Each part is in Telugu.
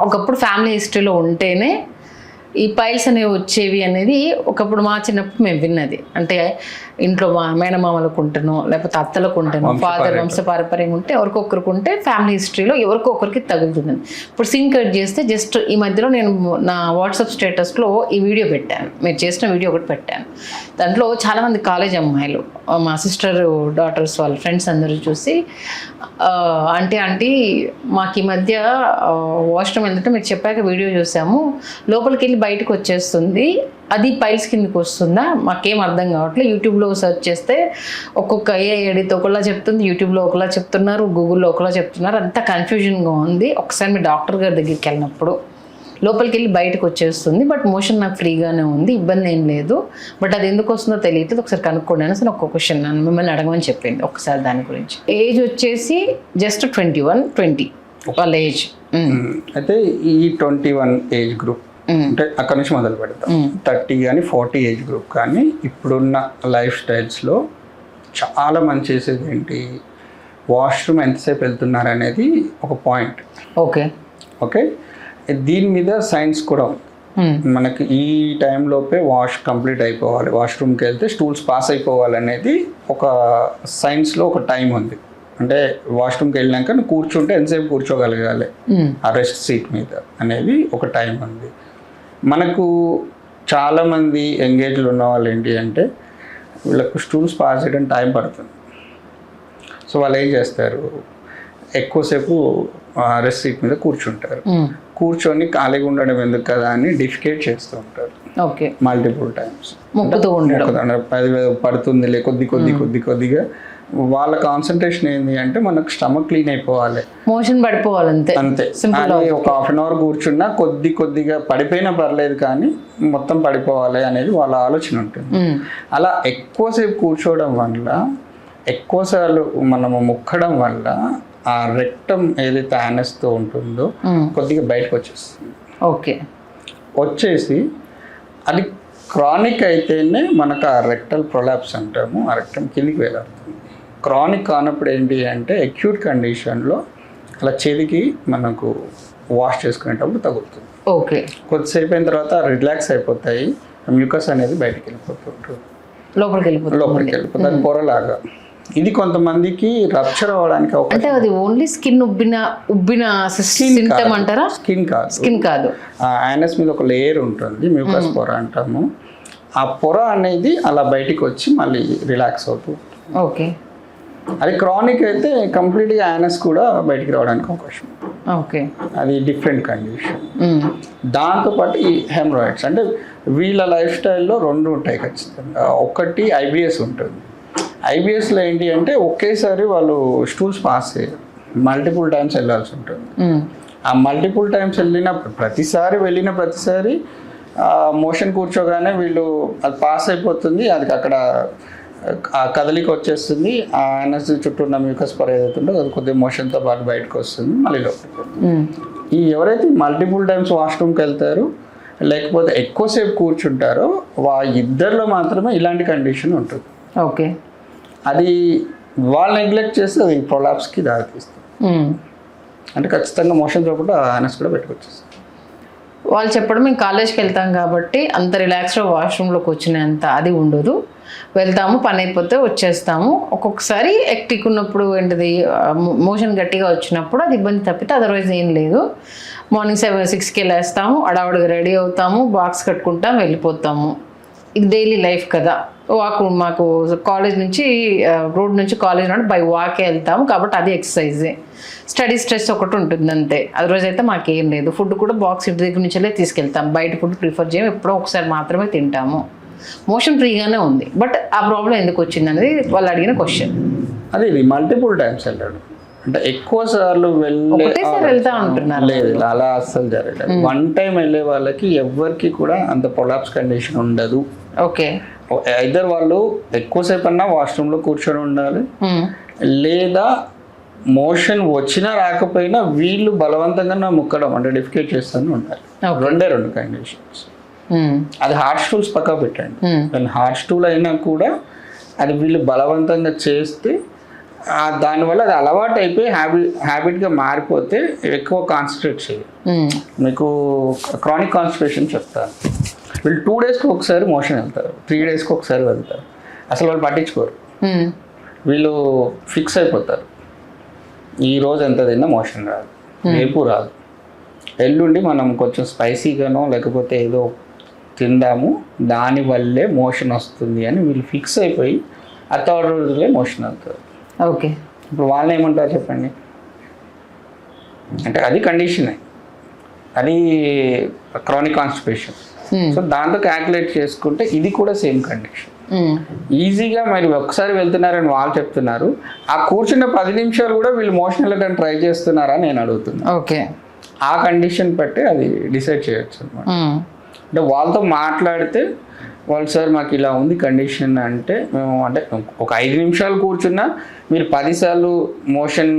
ఒకప్పుడు ఫ్యామిలీ హిస్టరీలో ఉంటేనే ఈ పైల్స్ అనేవి వచ్చేవి అనేది ఒకప్పుడు మా చిన్నప్పుడు మేము విన్నది. అంటే ఇంట్లో మా మేనమామలకు ఉంటేనో లేకపోతే అత్తలకు ఉంటేనో ఫాదర్ వంశపారంపర్యంగా ఉంటే ఎవరికొకరికి ఉంటే ఫ్యామిలీ హిస్టరీలో ఎవరికొకరికి తగులుతుందని. ఇప్పుడు సీన్ కట్ చేస్తే జస్ట్ ఈ మధ్యలో నేను నా వాట్సాప్ స్టేటస్లో ఈ వీడియో పెట్టాను, మీరు చేసిన వీడియో ఒకటి పెట్టాను. దాంట్లో చాలామంది కాలేజ్ అమ్మాయిలు మా సిస్టర్ డాటర్స్ వాళ్ళ ఫ్రెండ్స్ అందరూ చూసి ఆంటీ మాకు ఈ మధ్య వాష్రూమ్ వెళ్తుంటే మీరు చెప్పాక వీడియో చూసాము, లోపలికి వెళ్ళి బయటకు వచ్చేస్తుంది, అది పైల్స్ కిందకి వస్తుందా, మాకేం అర్థం కావట్లేదు. యూట్యూబ్లో సెర్చ్ చేస్తే ఒక్కొక్క ఏఐడితో ఒకలా చెప్తుంది, యూట్యూబ్లో ఒకలా చెప్తున్నారు, గూగుల్లో ఒకలా చెప్తున్నారు, అంతా కన్ఫ్యూజన్గా ఉంది. ఒకసారి మీ డాక్టర్ గారి దగ్గరికి వెళ్ళినప్పుడు లోపలికి వెళ్ళి బయటకు వచ్చేస్తుంది, బట్ మోషన్ నాకు ఫ్రీగానే ఉంది, ఇబ్బంది ఏం లేదు, బట్ అది ఎందుకు వస్తుందో తెలియట్లేదు, ఒకసారి కనుక్కోండి అని అసలు ఒక్క క్వశ్చన్ నన్ను మిమ్మల్ని అడగమని చెప్పింది. ఒకసారి దాని గురించి. ఏజ్ వచ్చేసి జస్ట్ 21-20 వాళ్ళ ఏజ్. అయితే ఈ 21 ఏజ్ గ్రూప్ అంటే అక్కడ నుంచి మొదలు పెడతాం. 30 కానీ 40 ఏజ్ గ్రూప్ కానీ ఇప్పుడున్న లైఫ్ స్టైల్స్లో చాలా మంది చేసేది ఏంటి, వాష్రూమ్ ఎంతసేపు వెళ్తున్నారు అనేది ఒక పాయింట్. ఓకే దీని మీద సైన్స్ కూడా మనకి ఈ టైంలోపే కంప్లీట్ అయిపోవాలి, వాష్రూమ్కి వెళ్తే స్టూల్స్ పాస్ అయిపోవాలి అనేది ఒక సైన్స్లో ఒక టైం ఉంది. అంటే వాష్రూమ్కి వెళ్ళినాక నువ్వు కూర్చుంటే ఎంతసేపు కూర్చోగలగాలి ఆ రెస్ట్ సీట్ మీద అనేది ఒక టైం ఉంది. మనకు చాలామంది ఎంగేజ్లు ఉన్న వాళ్ళు ఏంటి అంటే వీళ్ళకు స్టూల్స్ పాస్ చేయడం టైం పడుతుంది. సో వాళ్ళు ఏం చేస్తారు, ఎక్కువసేపు రెస్ట్ సీట్ మీద కూర్చుంటారు, కూర్చొని ఖాళీగా ఉండడం ఎందుకు కదా అని డిఫికేట్ చేస్తూ ఉంటారు మల్టిపుల్ టైమ్స్. అది పడుతుందిలే కొద్దిగా వాళ్ళ కాన్సన్ట్రేషన్ ఏంటి అంటే మనకు స్టమక్ క్లీన్ అయిపోవాలి, మోషన్ పడిపోవాలి, అంతే. ఒక హాఫ్ అన్ అవర్ కూర్చున్నా కొద్దిగా పడిపోయినా పర్లేదు కానీ మొత్తం పడిపోవాలి అనేది వాళ్ళ ఆలోచన ఉంటుంది. అలా ఎక్కువసేపు కూర్చోవడం వల్ల, ఎక్కువసార్లు మనము ముక్కడం వల్ల ఆ రెక్టం ఏదైతే యానస్తో ఉంటుందో కొద్దిగా బయటకు వచ్చేస్తుంది. వచ్చేసి అది క్రానిక్ అయితేనే మనకు ఆ రెక్టల్ ప్రొలాప్స్ అంటాము, ఆ రెక్టం కిందికి వేలాడుతుంది. క్రానిక్ కానప్పుడు ఏంటి అంటే అక్యూట్ కండిషన్లో అలా చేతికి మనకు వాష్ చేసుకునేటప్పుడు తగులుతుంది. కొద్దిసేపు అయిన తర్వాత రిలాక్స్ అయిపోతాయి, మ్యూకస్ అనేది బయటికి వెళ్ళిపోతుంటుంది, లోపలికి వెళ్ళిపోతుంది, అది పొరలాగా. ఇది కొంతమందికి రప్చర్ అవ్వడానికి అంటే అది ఓన్లీ స్కిన్ ఉబ్బిన సింప్టమ్ అంటారా? స్కిన్ కాదు, యానస్ మీద ఒక లేయర్ ఉంటుంది, మ్యూకస్ పొర అంటాము. ఆ పొర అనేది అలా బయటికి వచ్చి మళ్ళీ రిలాక్స్ అవుతుంది. అది క్రానిక్ అయితే కంప్లీట్గా యానస్ కూడా బయటికి రావడానికి అవకాశం. అది డిఫరెంట్ కండిషన్. దాంతోపాటు ఈ హెమరాయిడ్స్ అంటే వీళ్ళ లైఫ్ స్టైల్లో 2 ఉంటాయి ఖచ్చితంగా. ఒకటి ఐబిఎస్ ఉంటుంది. ఐబిఎస్లో ఏంటి అంటే ఒకేసారి వాళ్ళు స్టూల్స్ పాస్ చేయరు, మల్టిపుల్ టైమ్స్ వెళ్ళాల్సి ఉంటుంది. ఆ మల్టిపుల్ టైమ్స్ వెళ్ళిన ప్రతిసారి మోషన్ కూర్చోగానే వీళ్ళు అది పాస్ అయిపోతుంది, అది అక్కడ ఆ కదలిక వచ్చేస్తుంది, ఆ యానస్ చుట్టూ ఉన్న మ్యూకస్ పొర ఏదైతే ఉందో అది కొద్దిగా మోషన్తో పాటు బయటకు వస్తుంది, మళ్ళీ లోపలికి. ఈ ఎవరైతే మల్టిపుల్ టైమ్స్ వాష్రూమ్కి వెళ్తారో లేకపోతే ఎక్కువసేపు కూర్చుంటారో ఇద్దరిలో మాత్రమే ఇలాంటి కండిషన్ ఉంటుంది. అది వాళ్ళు నెగ్లెక్ట్ చేస్తే అది ప్రొలాప్స్కి దారితీస్తుంది. అంటే ఖచ్చితంగా మోషన్తో పాటు యానస్ కూడా పెట్టుకొచ్చేస్తుంది. వాళ్ళు చెప్పడం మేము కాలేజ్కి వెళ్తాం కాబట్టి అంత రిలాక్స్గా వాష్రూమ్లోకి వచ్చినంత అది ఉండదు, వెళ్తాము పని అయిపోతే వచ్చేస్తాము. ఒక్కొక్కసారి ఎక్టిక్ ఉన్నప్పుడు ఏంటిది మోషన్ గట్టిగా వచ్చినప్పుడు అది ఇబ్బంది తప్పితే అదర్వైజ్ ఏం లేదు. మార్నింగ్ 6కి వెళ్ళేస్తాము, అడావుడిగా రెడీ అవుతాము, బాక్స్ కట్టుకుంటాం, వెళ్ళిపోతాము. ఇది డైలీ లైఫ్ కదా. మాకు కాలేజ్ నుంచి రోడ్ నుంచి కాలేజ్ నుండి బై వాకే వెళ్తాము కాబట్టి అది ఎక్సర్సైజే. స్టడీ స్ట్రెస్ ఒకటి ఉంటుంది అంతే, అది రోజు అయితే మాకేం లేదు. ఫుడ్ కూడా బాక్స్ ఇంటి దగ్గర నుంచే తీసుకెళ్తాం, బయట ఫుడ్ ప్రిఫర్ చేయము, ఎప్పుడో ఒకసారి మాత్రమే తింటాము. మోషన్ ఫ్రీగానే ఉంది, బట్ ఆ ప్రాబ్లం ఎందుకు వచ్చింది అనేది వాళ్ళు అడిగిన క్వశ్చన్. అది మల్టిపుల్ టైమ్స్ వెళ్ళాడు అంటే ఎక్కువ సార్లు వెళ్తా ఉంటున్నారు, లేదు అలా అస్సలు జరగలేదు. 1 టైం వెళ్ళే వాళ్ళకి ఎవరికి కూడా అంత ప్రొలాప్స్ కండిషన్ ఉండదు. ఐదర్ వాళ్ళు ఎక్కువసేపు అన్నా వాష్రూమ్లో కూర్చొని ఉండాలి, లేదా మోషన్ వచ్చినా రాకపోయినా వీళ్ళు బలవంతంగా ముక్కడం అంటే డిఫికేట్ చేస్తూనే ఉండాలి. 2 కండిషన్స్. అది హార్డ్ స్టూల్స్ పక్కా పెట్టండి, హార్డ్ స్టూల్ అయినా కూడా అది వీళ్ళు బలవంతంగా చేస్తే దానివల్ల అది అలవాటు అయిపోయి హ్యాబిట్గా మారిపోతే ఎక్కువ కాన్సన్ట్రేట్ చేయాలి. మీకు క్రానిక్ కాన్స్టిపేషన్ చెప్తాను. వీళ్ళు 2 డేస్కి ఒకసారి మోషన్ వెళ్తారు, 3 డేస్కి ఒకసారి వెళ్తారు, అసలు వాళ్ళు పట్టించుకోరు. వీళ్ళు ఫిక్స్ అయిపోతారు, ఈ రోజు ఎంత తిన్నా మోషన్ రాదు, రేపు రాదు, ఎల్లుండి మనం కొంచెం స్పైసీగానో లేకపోతే ఏదో తిందాము దానివల్లే మోషన్ వస్తుంది అని వీళ్ళు ఫిక్స్ అయిపోయి ఆ 3rd రోజులే మోషన్ అవుతారు. ఓకే, ఇప్పుడు వాళ్ళని ఏమంటారు చెప్పండి? అంటే అది కండిషన్, అది క్రానిక్ కాన్స్టిపేషన్. సో దాంతో క్యాల్కులేట్ చేసుకుంటే ఇది కూడా సేమ్ కండిషన్. ఈజీగా మరి ఒకసారి వెళ్తున్నారని వాళ్ళు చెప్తున్నారు, ఆ కూర్చున్న 10 నిమిషాలు కూడా వీళ్ళు మోషన్ వెళ్ళడానికి ట్రై చేస్తున్నారా నేను అడుగుతున్నాను. ఓకే, ఆ కండిషన్ బట్టి అది డిసైడ్ చేయొచ్చు అనమాట. అంటే వాళ్ళతో మాట్లాడితే వాళ్ళు సార్ మాకు ఇలా ఉంది కండిషన్ అంటే మేము అంటే ఒక 5 నిమిషాలు కూర్చున్నా మీరు 10 సార్లు మోషన్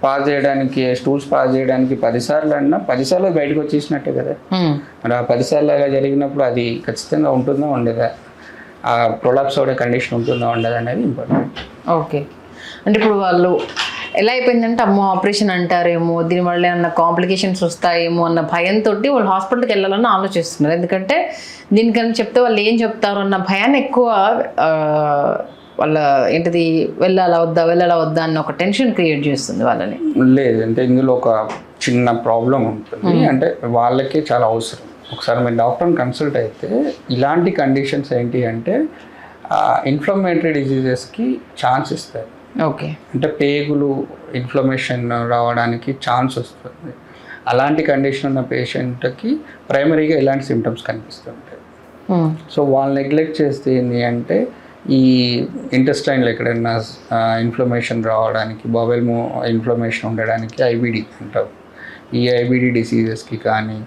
పాస్ చేయడానికి స్టూల్స్ పాస్ చేయడానికి 10 సార్లు అన్నా 10 సార్లు బయటకు వచ్చేసినట్టే కదా. మరి ఆ 10 సార్లు అలా జరిగినప్పుడు అది ఖచ్చితంగా ఉంటుందా ఉండదా, ఆ ప్రొలాప్స్ అవ్వడే కండిషన్ ఉంటుందా ఉండదా అనేది ఇంపార్టెంట్. ఓకే, అంటే ఇప్పుడు వాళ్ళు ఎలా అయిపోయిందంటే అమ్మో ఆపరేషన్ అంటారేమో, దీనివల్ల ఏమన్నా కాంప్లికేషన్స్ వస్తాయేమో అన్న భయంతో వాళ్ళు హాస్పిటల్కి వెళ్ళాలని ఆలోచిస్తున్నారు. ఎందుకంటే దీనికన్నా చెప్తే వాళ్ళు ఏం చెప్తారు అన్న భయాన్ని ఎక్కువ వాళ్ళ ఏంటిది వెళ్ళాలా వద్దా అన్న ఒక టెన్షన్ క్రియేట్ చేస్తుంది వాళ్ళని. లేదు అంటే ఇందులో ఒక చిన్న ప్రాబ్లం ఉంటుంది, అంటే వాళ్ళకి చాలా అవసరం. ఒకసారి మీరు డాక్టర్ని కన్సల్ట్ అయితే ఇలాంటి కండిషన్స్ ఏంటి అంటే ఇన్ఫ్లమేటరీ డిజీజెస్కి ఛాన్స్ ఇస్తారు. ఓకే, అంటే పేగులు ఇన్ఫ్లమేషన్ రావడానికి ఛాన్స్ వస్తుంది. అలాంటి కండిషన్ ఉన్న పేషెంట్కి ప్రైమరీగా ఇలాంటి సిమ్టమ్స్ కనిపిస్తుంటాయి. సో వాళ్ళు నెగ్లెక్ట్ చేస్తే ఏంటి అంటే ఈ ఇంటెస్టైన్లో ఎక్కడైనా ఇన్ఫ్లమేషన్ రావడానికి, బవెల్ ఇన్ఫ్లమేషన్ ఉండడానికి ఐబిడి అంటారు. ఈ ఐబిడి డిసీజెస్కి కానీ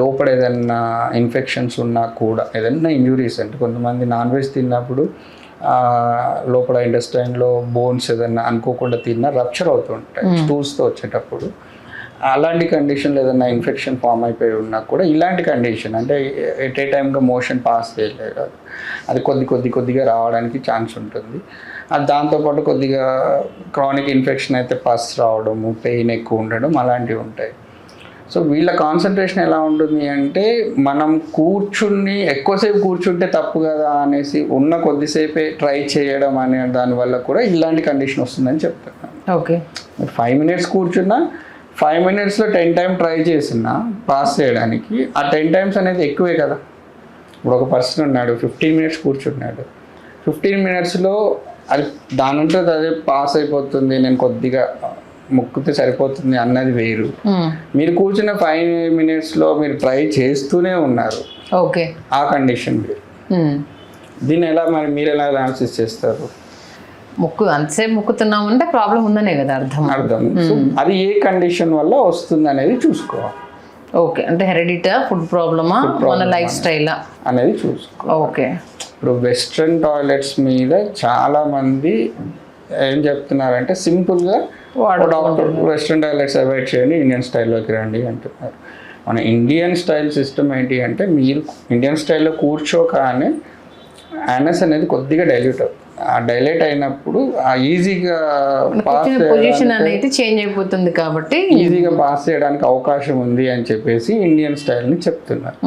లోపల ఏదైనా ఇన్ఫెక్షన్స్ ఉన్నా కూడా, ఏదైనా ఇంజురీస్ అంటే కొంతమంది నాన్ వెజ్ తిన్నప్పుడు లోపల ఇంటెస్టైన్లో బోన్స్ ఏదైనా అనుకోకుండా తిన్నా రప్చర్ అవుతుంటాయి స్టూల్స్తో వచ్చేటప్పుడు. అలాంటి కండిషన్లో ఏదైనా ఇన్ఫెక్షన్ ఫామ్ అయిపోయి ఉన్నా కూడా ఇలాంటి కండిషన్ అంటే ఎట్ ఏ టైమ్గా మోషన్ పాస్ చేయలేదు, అది కొద్దిగా రావడానికి ఛాన్స్ ఉంటుంది. అది దాంతోపాటు కొద్దిగా క్రానిక్ ఇన్ఫెక్షన్ అయితే పస్ రావడము, పెయిన్ ఎక్కువ ఉండడం అలాంటివి ఉంటాయి. సో వీళ్ళ కాన్సన్ట్రేషన్ ఎలా ఉంటుంది అంటే మనం ఎక్కువసేపు కూర్చుంటే తప్పు కదా అనేసి ఉన్న కొద్దిసేపే ట్రై చేయడం అనే దానివల్ల కూడా ఇలాంటి కండిషన్ వస్తుందని చెప్తున్నాను. ఓకే, 5 minutes కూర్చున్నా 5 minutesలో 10 times ట్రై చేసినా పాస్ చేయడానికి ఆ 10 times అనేది ఎక్కువే కదా. ఇప్పుడు ఒక పర్సన్ ఉన్నాడు 15 minutes కూర్చున్నాడు, 15 minutesలో అది దానంటే అదే పాస్ అయిపోతుంది, నేను కొద్దిగా ముక్కుతే సరిపోతుంది అన్నది వేరు. మీరు కూర్చున్న 5 minutesలో మీరు ట్రై చేస్తూనే ఉన్నారు, ఓకే, ఆ కండిషన్ వేరు. దీన్ని మరి మీరు ఎలా అనాలిసిస్ చేస్తారు? అంతసేపు ముక్కుతున్నాం అంటే ప్రాబ్లం ఉందనే కదా అర్థం. సో అది ఏ కండిషన్ వల్ల వస్తుంది అనేది చూసుకోవాలి. ఓకే, అంటే హెరిడిటా, ఫుడ్ ప్రాబ్లమా, మన లైఫ్ స్టైలా అనేది చూసుకోవాలి. ఓకే, ఇప్పుడు వెస్ట్రన్ టాయిలెట్స్ మీద చాలా మంది ఏం చెప్తున్నారంటే సింపుల్గా డాక్టర్ వెస్ట్రన్ టాయిలెట్స్ అవాయిడ్ చేయండి, ఇండియన్ స్టైల్లోకి రండి అంటున్నారు. మన ఇండియన్ స్టైల్ సిస్టమ్ ఏంటి అంటే మీరు ఇండియన్ స్టైల్లో కూర్చోగానే యానస్ అనేది కొద్దిగా డైల్యూట్ అవుతుంది. ఆ డైలేట్ అయినప్పుడు ఈజీగా పొజిషన్ అనేది చేంజ్ అయిపోతుంది కాబట్టి ఈజీగా పాస్ చేయడానికి అవకాశం ఉంది అని చెప్పేసి ఇండియన్ స్టైల్ని చెప్తున్నారు.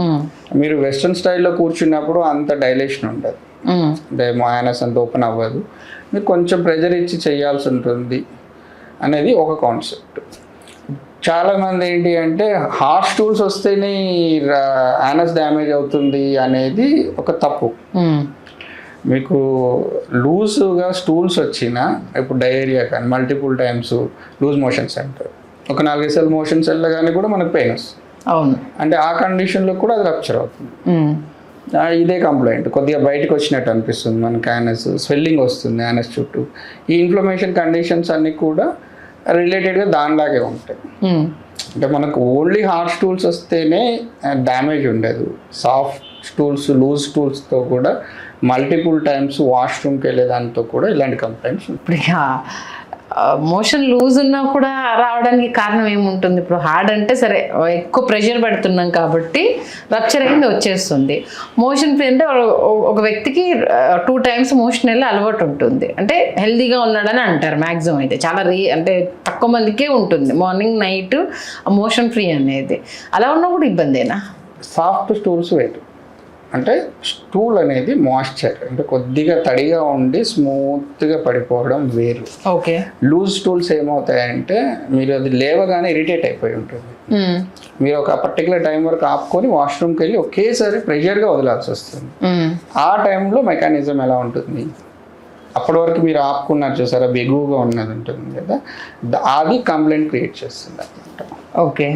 మీరు వెస్ట్రన్ స్టైల్లో కూర్చున్నప్పుడు అంత డైలేషన్ ఉండదు, అంటే యానస్ అంత ఓపెన్ అవ్వదు, మీరు కొంచెం ప్రెజర్ ఇచ్చి చేయాల్సి ఉంటుంది అనేది ఒక కాన్సెప్ట్. చాలామంది ఏంటి అంటే హార్డ్ స్టూల్స్ వస్తేనే యానస్ డ్యామేజ్ అవుతుంది అనేది ఒక తప్పు. మీకు లూజ్గా స్టూల్స్ వచ్చినా ఇప్పుడు డయేరియా కానీ మల్టిపుల్ టైమ్స్ లూజ్ మోషన్స్ అంటారు, ఒక 4 సార్లు మోషన్స్ వెళ్ళగానే కూడా మనకు పెయిన్ వస్తుంది. అవును, అంటే ఆ కండిషన్లో కూడా అది రప్చర్ అవుతుంది. ఇదే కంప్లైంట్ కొద్దిగా బయటకు వచ్చినట్టు అనిపిస్తుంది మనకి, యానస్ స్వెల్లింగ్ వస్తుంది యానస్ చుట్టూ. ఈ ఇన్ఫ్లమేషన్ కండిషన్స్ అన్నీ కూడా రిలేటెడ్గా దానిలాగే ఉంటాయి. అంటే మనకు ఓన్లీ హార్డ్ స్టూల్స్ వస్తేనే డ్యామేజ్ ఉండదు, సాఫ్ట్ స్టూల్స్ లూజ్ స్టూల్స్తో కూడా మల్టిపుల్ టైమ్స్ వాష్రూమ్కి వెళ్ళేదానితో కూడా ఇలాంటి కంప్లైంట్స్ ఉంటాయి. ఇప్పుడు మోషన్ లూజ్ ఉన్నా కూడా రావడానికి కారణం ఏముంటుంది? ఇప్పుడు హార్డ్ అంటే సరే ఎక్కువ ప్రెషర్ పెడుతున్నాం కాబట్టి రప్చర్ అయింది వచ్చేస్తుంది. మోషన్ ఫ్రీ అంటే ఒక వ్యక్తికి 2 times మోషన్ వెళ్ళి అలవాటు ఉంటుంది, అంటే హెల్దీగా ఉన్నాడని అంటారు మ్యాక్సిమం. అయితే చాలా అంటే తక్కువ మందికే ఉంటుంది మార్నింగ్ నైట్ మోషన్ ఫ్రీ అనేది. అలా ఉన్నా కూడా ఇబ్బందేనా? సాఫ్ట్ స్టూల్స్ వేరు, అంటే స్టూల్ అనేది మాయిశ్చర్ అంటే కొద్దిగా తడిగా ఉండి స్మూత్గా పడిపోవడం వేరు. ఓకే. లూజ్ స్టూల్స్ ఏమవుతాయంటే మీరు అది లేవగానే ఇరిటేట్ అయిపోయి ఉంటుంది. మీరు ఒక పర్టికులర్ టైం వరకు ఆపుకొని వాష్రూమ్కి వెళ్ళి ఒకేసారి ప్రెషర్గా వదలాల్సి వస్తుంది. ఆ టైంలో మెకానిజం ఎలా ఉంటుంది, అప్పటి వరకు మీరు ఆపుకున్నారు చూసారా, బిగువుగా ఉన్నది ఉంటుంది కదా, అది కంప్లైంట్ క్రియేట్ చేస్తుంది అనమాట. ఓకే.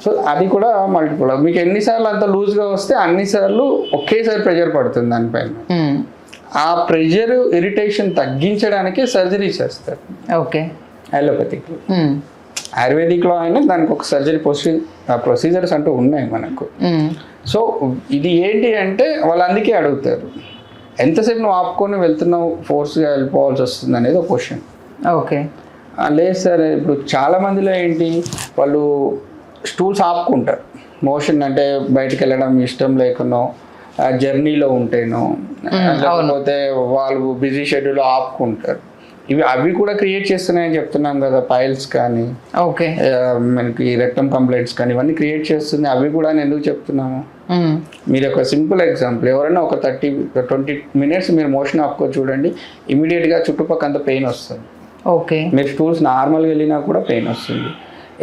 సో అది కూడా మల్టిపుల్, మీకు ఎన్నిసార్లు అంత లూజ్గా వస్తే అన్నిసార్లు ఒకేసారి ప్రెషర్ పడుతుంది దానిపైన. ఆ ప్రెషర్ ఇరిటేషన్ తగ్గించడానికి సర్జరీ చేస్తారు. ఓకే. అలోపతిక్లో, ఆయుర్వేదిక్లో అయినా దానికి ఒక సర్జరీ ప్రొసీజర్స్ అంటూ ఉన్నాయి మనకు. సో ఇది ఏంటి అంటే వాళ్ళు అందుకే అడుగుతారు, ఎంతసేపు నువ్వు ఆపుకొని వెళ్తున్నావు, ఫోర్స్గా వెళ్ళిపోవాల్సి వస్తుంది అనేది ఒక క్వశ్చన్. ఓకే. లేదు సార్, ఇప్పుడు చాలా మందిలో ఏంటి, వాళ్ళు స్టూల్స్ ఆపుకుంటారు మోషన్, అంటే బయటకు వెళ్ళడం ఇష్టం లేకునో, జర్నీలో ఉంటేనో, లేకపోతే వాళ్ళు బిజీ షెడ్యూల్ ఆపుకుంటారు. అవి కూడా క్రియేట్ చేస్తున్నాయని చెప్తున్నాం కదా, పైల్స్ కానీ, ఓకే, మనకి రెక్టమ్ కంప్లైంట్స్ కానీ ఇవన్నీ క్రియేట్ చేస్తుంది. అవి కూడా అని ఎందుకు చెప్తున్నాము, మీరు ఒక సింపుల్ ఎగ్జాంపుల్, ఎవరైనా ఒక 30-20 minutes మీరు మోషన్ ఆపుకో చూడండి, ఇమీడియట్గా చుట్టుపక్కల అంత పెయిన్ వస్తుంది. ఓకే. మీరు స్టూల్స్ నార్మల్గా వెళ్ళినా కూడా పెయిన్ వస్తుంది.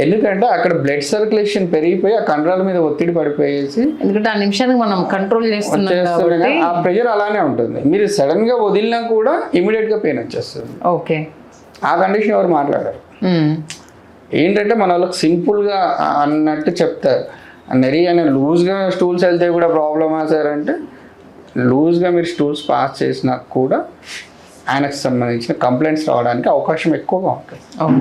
ఎందుకంటే అక్కడ బ్లడ్ సర్క్యులేషన్ పెరిగిపోయి ఆ కండరాల మీద ఒత్తిడి పడిపోయేసి, ఎందుకంటే ఆ నిమిషానికి మనం కంట్రోల్ చేస్తున్నాం, ఆ ప్రెషర్ అలానే ఉంటుంది. మీరు సడన్ గా వదిలినా కూడా ఇమీడియట్ గా పెయిన్ వచ్చేస్తుంది. ఓకే. ఆ కండిషన్ ఎవరు మాట్లాడారు, ఏంటంటే మన వాళ్ళకి సింపుల్ గా అన్నట్టు చెప్తారు. నెరీ అని లూజ్ గా స్టూల్స్ వెళ్తే కూడా ప్రాబ్లమా సార్ అంటే, లూజ్ గా మీరు స్టూల్స్ పాస్ చేసినా కూడా ఆయనకు సంబంధించిన కంప్లైంట్స్ రావడానికి అవకాశం ఎక్కువగా ఉంటుంది.